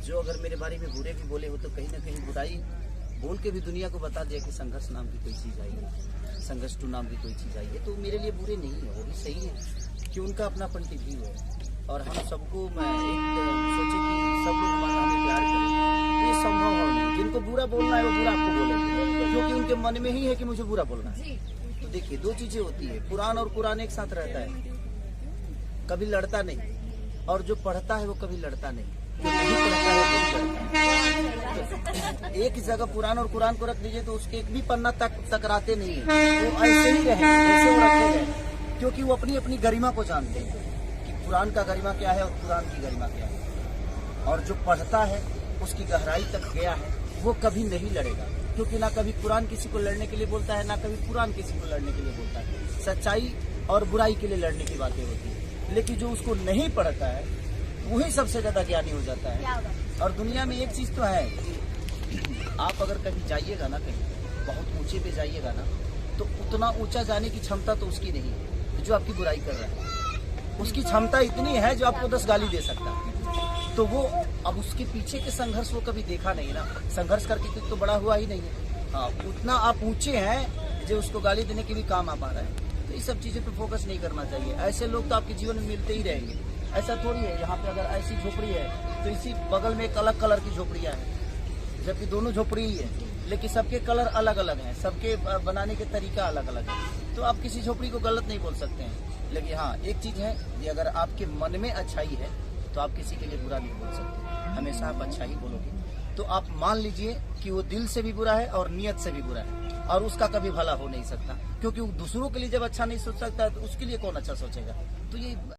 जो अगर मेरे बारे में बुरे भी बोले हो तो कहीं ना कहीं बुराई बोल के भी दुनिया को बता दिया कि संघर्ष नाम की कोई चीज़ आई है, संघर्ष टू नाम की कोई चीज़ आई है, तो मेरे लिए बुरे नहीं है, वो भी सही है कि उनका अपना पॉइंट ऑफ व्यू है। और हम सबको मैं एक सोचे कि सब लोग हमें प्यार करें, तो ये संभव हो नहीं। जिनको बुरा बोलना है वो बुरा आपको बोलेंगे, क्योंकि उनके मन में ही है कि मुझे बुरा बोलना है। तो देखिए, दो चीजें होती है, कुरान और कुरान एक साथ रहता है, कभी लड़ता नहीं, और जो पढ़ता है वो कभी लड़ता नहीं, जो नहीं पढ़ता है वो लड़ता है। तो एक जगह कुरान और कुरान को रख दीजिए तो उसके एक भी पन्ना तक टकराते नहीं है, वो ऐसे ही रहेंगे जैसे वो रखे गए, क्योंकि वो अपनी अपनी गरिमा को जानते हैं कि कुरान का गरिमा क्या है और कुरान की गरिमा क्या है। और जो पढ़ता है उसकी गहराई तक गया है, वो कभी नहीं लड़ेगा, क्योंकि ना कभी कुरान किसी को लड़ने के लिए बोलता है, ना कभी कुरान किसी को लड़ने के लिए बोलता है। सच्चाई और बुराई के लिए लड़ने की बातें होती है, लेकिन जो उसको नहीं पढ़ता है वही सबसे ज्यादा ज्ञानी हो जाता है। और दुनिया में एक चीज तो है, आप अगर कभी जाइएगा ना, कहीं बहुत ऊंचे पे जाइएगा ना, तो उतना ऊंचा जाने की क्षमता तो उसकी नहीं है जो आपकी बुराई कर रहा है। उसकी क्षमता इतनी है जो आपको 10 गाली दे सकता है। तो वो अब उसके पीछे के संघर्ष वो कभी देखा नहीं ना, संघर्ष करके तो बड़ा हुआ ही नहीं है। हाँ, उतना आप ऊंचे हैं जो उसको गाली देने के भी काम आ पा रहा है। तो ये सब चीजों पे फोकस नहीं करना चाहिए। ऐसे लोग तो आपके जीवन में मिलते ही रहेंगे। ऐसा थोड़ी है यहाँ पे अगर ऐसी झोपड़ी है तो इसी बगल में एक अलग कलर की झोपड़ियाँ हैं, जबकि दोनों झोपड़ी ही है, लेकिन सबके कलर अलग अलग हैं, सबके बनाने के तरीका अलग अलग है। तो आप किसी झोपड़ी को गलत नहीं बोल सकते हैं। लेकिन हाँ, एक चीज है कि अगर आपके मन में अच्छाई है तो आप किसी के लिए बुरा नहीं बोल सकते, हमेशा आप अच्छा ही बोलोगे। तो आप मान लीजिए कि वो दिल से भी बुरा है और नियत से भी बुरा है, और उसका कभी भला हो नहीं सकता, क्योंकि वो दूसरों के लिए जब अच्छा नहीं सोच सकता तो उसके लिए कौन अच्छा सोचेगा। तो ये